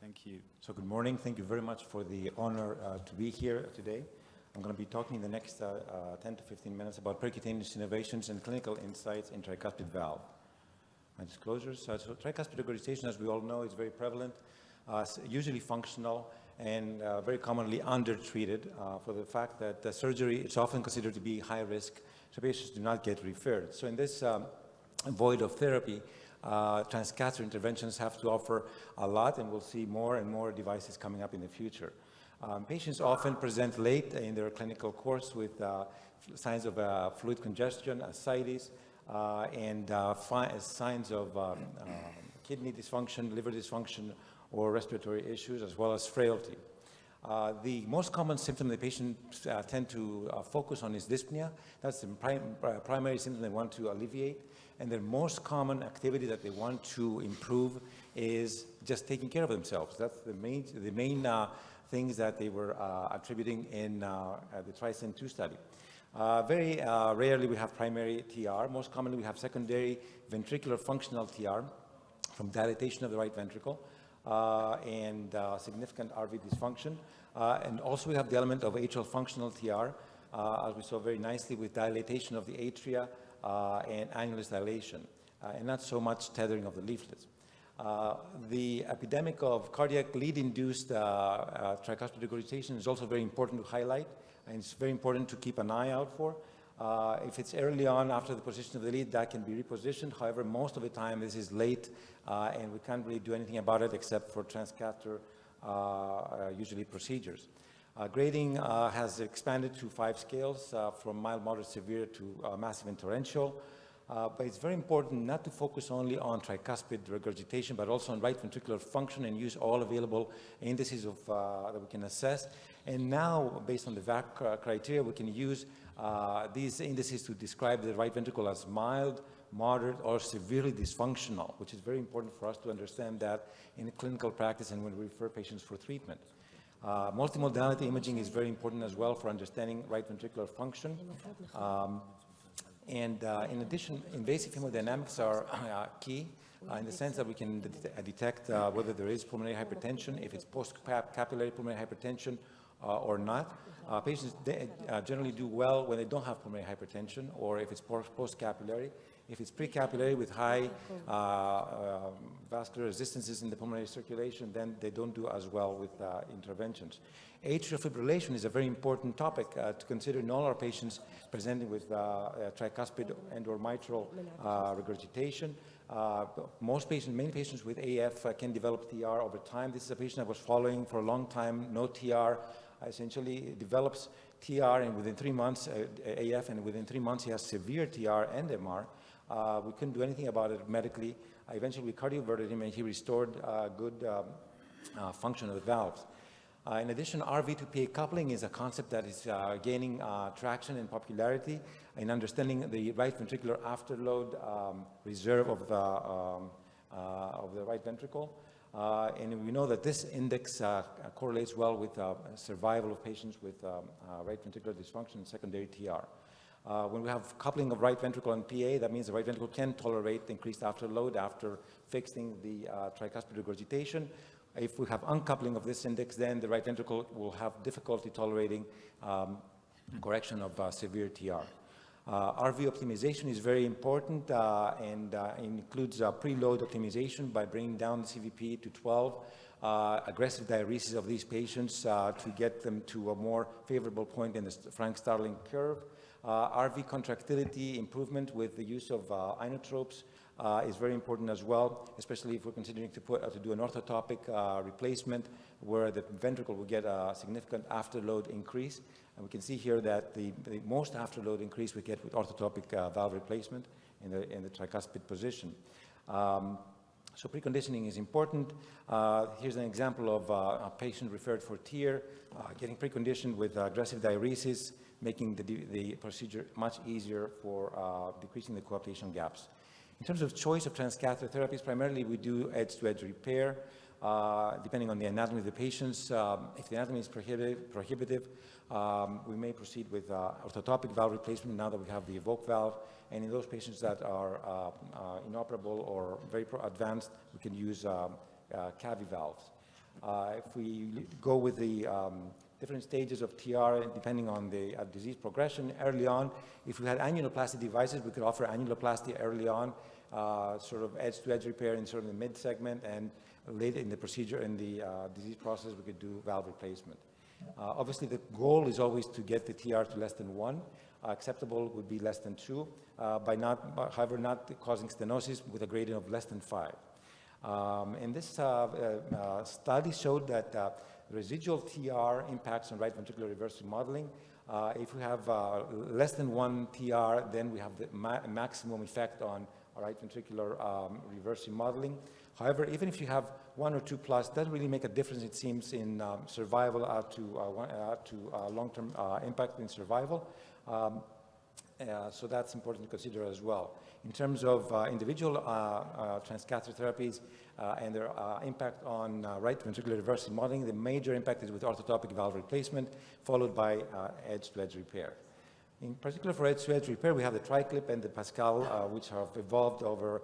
Thank you. So good morning. Thank you very much for the honor to be here today. I'm going to be talking in the next 10 to 15 minutes about percutaneous innovations and clinical insights in tricuspid valve. My disclosures. So tricuspid regurgitation, as we all know, is very prevalent, usually functional, and very commonly undertreated for the fact that the surgery is often considered to be high risk, so patients do not get referred. So in this void of therapy, transcatheter interventions have to offer a lot, and we'll see more and more devices coming up in the future. Patients often present late in their clinical course with signs of fluid congestion, ascites, and signs of kidney dysfunction, liver dysfunction, or respiratory issues, as well as frailty. The most common symptom the patients tend to focus on is dyspnea. That's the primary symptom they want to alleviate. And the most common activity that they want to improve is just taking care of themselves. That's the main things that they were attributing in the TRISCEND 2 study. Very rarely we have primary TR. Most commonly we have secondary ventricular functional TR from dilatation of the right ventricle and significant RV dysfunction. And also we have the element of atrial functional TR, as we saw very nicely with dilatation of the atria and annulus dilation, and not so much tethering of the leaflets. The epidemic of cardiac lead-induced tricuspid regurgitation is also very important to highlight, and it's very important to keep an eye out for. If it's early on after the position of the lead, that can be repositioned. However, most of the time this is late, and we can't really do anything about it except for transcatheter, usually procedures. Grading has expanded to 5 scales, from mild, moderate, severe to massive and torrential. But it's very important not to focus only on tricuspid regurgitation, but also on right ventricular function, and use all available indices that we can assess. And now, based on the VAC criteria, we can use these indices to describe the right ventricle as mild, moderate, or severely dysfunctional, which is very important for us to understand that in clinical practice and when we refer patients for treatment. Multimodality imaging is very important as well for understanding right ventricular function. In addition, invasive hemodynamics are key in the sense that we can detect whether there is pulmonary hypertension, if it's post-capillary pulmonary hypertension or not. Patients generally do well when they don't have pulmonary hypertension, or if it's post-capillary. If it's pre-capillary with high vascular resistances in the pulmonary circulation, then they don't do as well with interventions. Atrial fibrillation is a very important topic to consider in all our patients presenting with tricuspid and or mitral regurgitation. Many patients with AF can develop TR over time. This is a patient I was following for a long time, no TR. Essentially develops TR, and within 3 months, AF, and within 3 months he has severe TR and MR. We couldn't do anything about it medically. Eventually we cardioverted him, and he restored good function of the valves. In addition, RV to PA coupling is a concept that is gaining traction and popularity in understanding the right ventricular afterload reserve of the right ventricle. And we know that this index correlates well with survival of patients with right ventricular dysfunction and secondary TR. When we have coupling of right ventricle and PA, that means the right ventricle can tolerate increased afterload after fixing the tricuspid regurgitation. If we have uncoupling of this index, then the right ventricle will have difficulty tolerating correction of severe TR. RV optimization is very important and includes preload optimization by bringing down the CVP to 12, aggressive diuresis of these patients to get them to a more favorable point in the Frank-Starling curve. RV contractility improvement with the use of inotropes is very important as well, especially if we're considering to do an orthotopic replacement where the ventricle will get a significant afterload increase. And we can see here that the most afterload increase we get with orthotopic valve replacement in the tricuspid position. So preconditioning is important. Here's an example of a patient referred for TEER, getting preconditioned with aggressive diuresis, making the procedure much easier for decreasing the coaptation gaps. In terms of choice of transcatheter therapies, primarily we do edge-to-edge repair, depending on the anatomy of the patients. If the anatomy is prohibitive, we may proceed with orthotopic valve replacement now that we have the EVOQUE valve. And in those patients that are inoperable or very advanced, we can use CAVI valves. If we go with the different stages of TR, depending on the disease progression early on, if we had annuloplasty devices, we could offer annuloplasty early on, sort of edge-to-edge repair in sort of the mid-segment, and later in the procedure, in the disease process, we could do valve replacement. Obviously, the goal is always to get the TR to less than 1. Acceptable would be less than 2, however, not causing stenosis with a gradient of less than 5. And this study showed that residual TR impacts on right ventricular reverse remodeling. If we have less than 1 TR, then we have the maximum effect on right ventricular reverse remodeling. However, even if you have 1 or 2 plus, doesn't really make a difference, it seems, in survival to long-term impact in survival. So that's important to consider as well. In terms of individual transcatheter therapies and their impact on right ventricular reverse remodeling, the major impact is with orthotopic valve replacement, followed by edge-to-edge repair. In particular for edge-to-edge repair, we have the TriClip and the Pascal, which have evolved over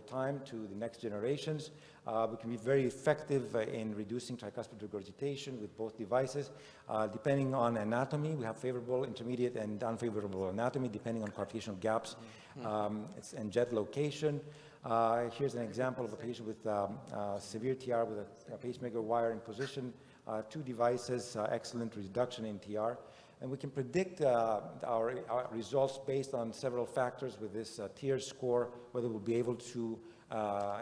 time to the next generations. We can be very effective in reducing tricuspid regurgitation with both devices. Depending on anatomy, we have favorable, intermediate, and unfavorable anatomy, depending on cardiacal gaps and jet location. Here's an example of a patient with severe TR with a pacemaker wire in position. 2 devices, excellent reduction in TR. And we can predict our results based on several factors with this TR score, whether we'll be able to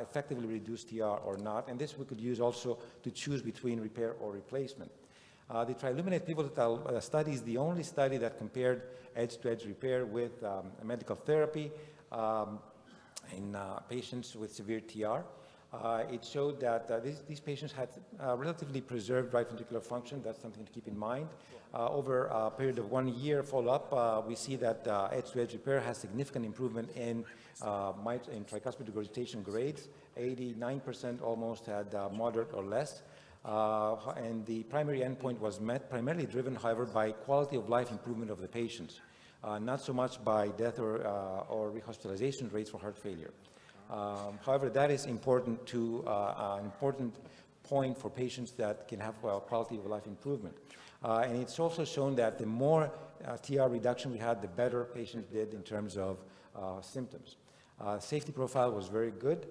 effectively reduce TR or not. And this we could use also to choose between repair or replacement. The Triluminate pivotal study is the only study that compared edge-to-edge repair with medical therapy in patients with severe TR. It showed that these patients had relatively preserved right ventricular function. That's something to keep in mind. Over a period of 1 year follow-up, we see that edge-to-edge repair has significant improvement in tricuspid regurgitation grades. 89% almost had moderate or less. And the primary endpoint was met, primarily driven, however, by quality of life improvement of the patients, not so much by death or rehospitalization rates for heart failure. However, that is important an important point for patients that can have quality of life improvement. And it's also shown that the more TR reduction we had, the better patients did in terms of symptoms. Safety profile was very good,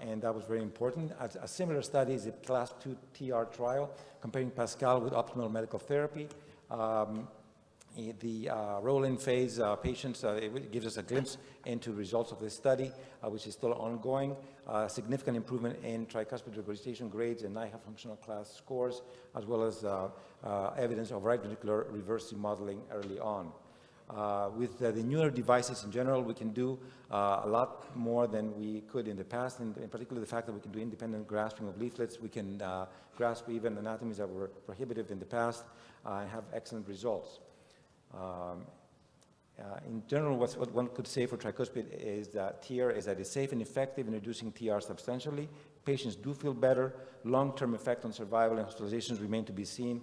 and that was very important. A similar study is a Class 2 TR trial comparing Pascal with optimal medical therapy. The roll-in phase patients, it gives us a glimpse into results of this study, which is still ongoing. Significant improvement in tricuspid regurgitation grades and NIHA functional class scores, as well as evidence of right ventricular reverse remodeling early on. With the newer devices in general, we can do a lot more than we could in the past, and in particular the fact that we can do independent grasping of leaflets. We can grasp even anatomies that were prohibitive in the past and have excellent results. In general, what one could say for tricuspid is that TR is that it's safe and effective in reducing TR substantially. Patients do feel better. Long-term effect on survival and hospitalizations remain to be seen.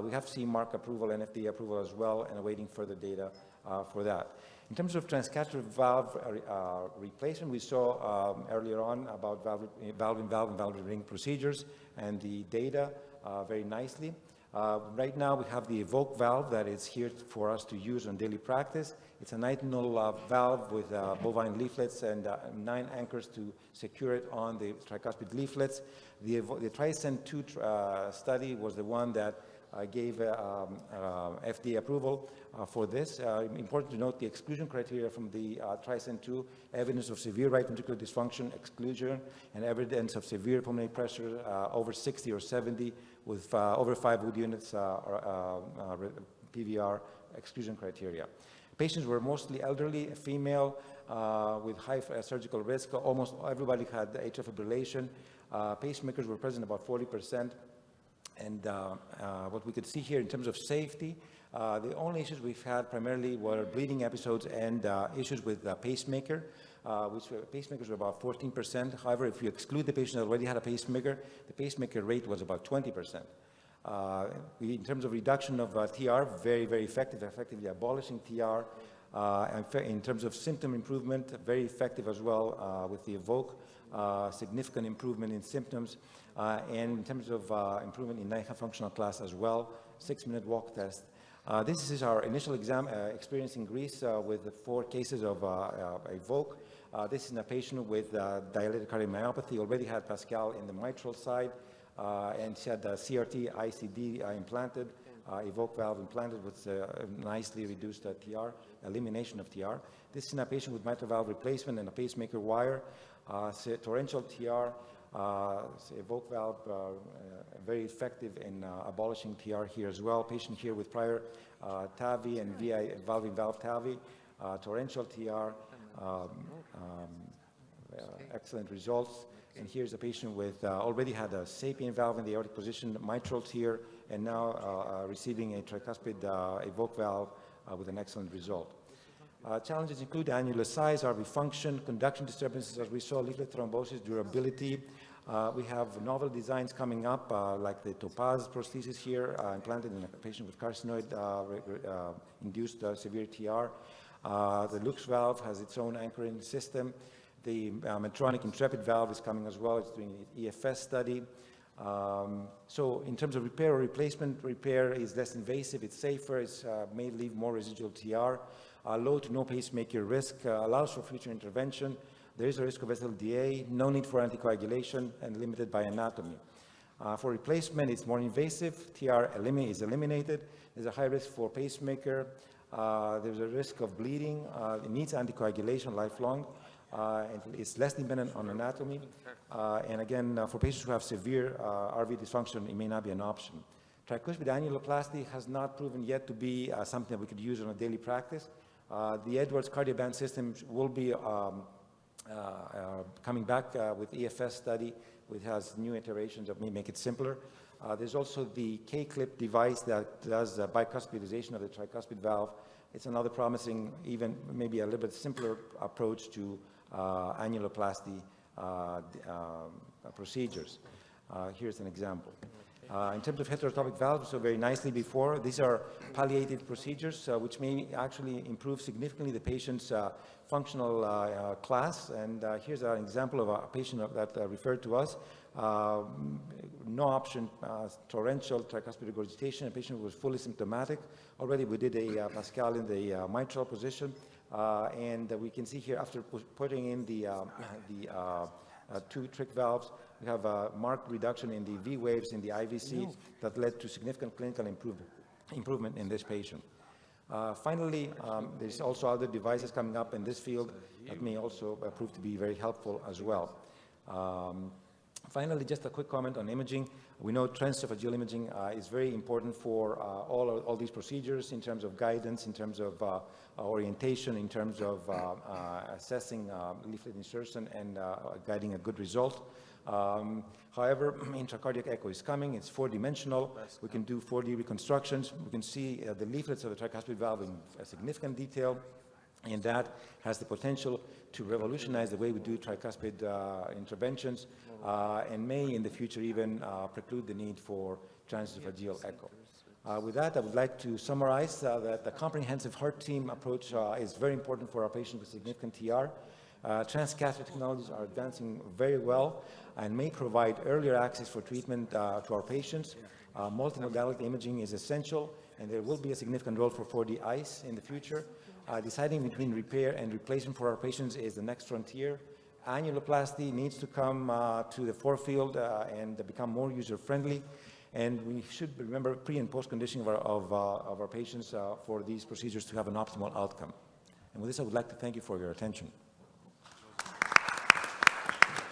We have CE mark approval and FDA approval as well, and awaiting further data for that. In terms of transcatheter valve replacement, we saw earlier on about valve-in-valve and valve-in-ring procedures and the data very nicely. Right now, we have the Evoke valve that is here for us to use on daily practice. It's a nitinol valve with bovine leaflets and 9 anchors to secure it on the tricuspid leaflets. The TriScend 2 study was the one that gave FDA approval for this. Important to note the exclusion criteria from the TriScend 2, evidence of severe right ventricular dysfunction, exclusion, and evidence of severe pulmonary pressure over 60 or 70 with over 5 Wood units PVR exclusion criteria. Patients were mostly elderly, female, with high surgical risk. Almost everybody had atrial fibrillation. Pacemakers were present about 40%. And what we could see here in terms of safety, the only issues we've had primarily were bleeding episodes and issues with the pacemaker, which pacemakers were about 14%. However, if you exclude the patient that already had a pacemaker, the pacemaker rate was about 20%. In terms of reduction of TR, very, very effective, effectively abolishing TR. And in terms of symptom improvement, very effective as well with the Evoke. significant improvement in symptoms, and in terms of improvement in nighttime functional class as well, 6-minute walk test. This is our initial experience in Greece with the 4 cases of EVOKE. This is a patient with dilated cardiomyopathy, already had Pascal in the mitral side, and she had CRT ICD implanted, EVOKE valve implanted with nicely reduced TR, elimination of TR. This is in a patient with mitral valve replacement and a pacemaker wire, torrential TR, EVOKE valve, very effective in abolishing TR here as well. Patient here with prior TAVI and VI valve TAVI, torrential TR, excellent results. And here's a patient with already had a sapien valve in the aortic position, mitral TR, and now receiving a tricuspid EVOKE valve with an excellent result. Challenges include annular size, RV function, conduction disturbances, as we saw, leaflet thrombosis, durability. We have novel designs coming up, like the Topaz prosthesis here, implanted in a patient with carcinoid-induced severe TR. The Lux valve has its own anchoring system. The Medtronic Intrepid valve is coming as well. It's doing an EFS study. So in terms of repair or replacement, repair is less invasive, it's safer, it may leave more residual TR. Low to no pacemaker risk, allows for future intervention. There is a risk of SLDA, no need for anticoagulation, and limited by anatomy. For replacement, it's more invasive. TR is eliminated. There's a high risk for pacemaker. There's a risk of bleeding. It needs anticoagulation lifelong. It's less dependent on anatomy. And again, for patients who have severe RV dysfunction, it may not be an option. Tricuspid annuloplasty has not proven yet to be something that we could use on a daily practice. The Edwards cardioband system will be coming back with EFS study, which has new iterations that may make it simpler. There's also the K-clip device that does bicuspidization of the tricuspid valve. It's another promising, even maybe a little bit simpler approach to annuloplasty procedures. Here's an example. In terms of heterotopic valves, so very nicely before, these are palliative procedures which may actually improve significantly the patient's functional class. And here's an example of a patient that referred to us. No option, torrential tricuspid regurgitation. A patient who was fully symptomatic. Already we did a Pascal in the mitral position. And we can see here after putting in the 2 trick valves, we have a marked reduction in the V waves in the IVC that led to significant clinical improvement in this patient. Finally, there's also other devices coming up in this field that may also prove to be very helpful as well. Finally, just a quick comment on imaging. We know transesophageal imaging is very important for all these procedures in terms of guidance, in terms of orientation, in terms of assessing leaflet insertion and guiding a good result. However, intracardiac echo is coming. It's 4-dimensional. We can do 4D reconstructions. We can see the leaflets of the tricuspid valve in significant detail, and that has the potential to revolutionize the way we do tricuspid interventions and may in the future even preclude the need for transesophageal echo. With that, I would like to summarize that the comprehensive heart team approach is very important for our patients with significant TR. Transcatheter technologies are advancing very well and may provide earlier access for treatment to our patients. Multimodality imaging is essential, and there will be a significant role for 4D ICE in the future. Deciding between repair and replacement for our patients is the next frontier. Annuloplasty needs to come to the forefield and become more user-friendly. And we should remember pre- and post-conditioning of our patients for these procedures to have an optimal outcome. And with this, I would like to thank you for your attention.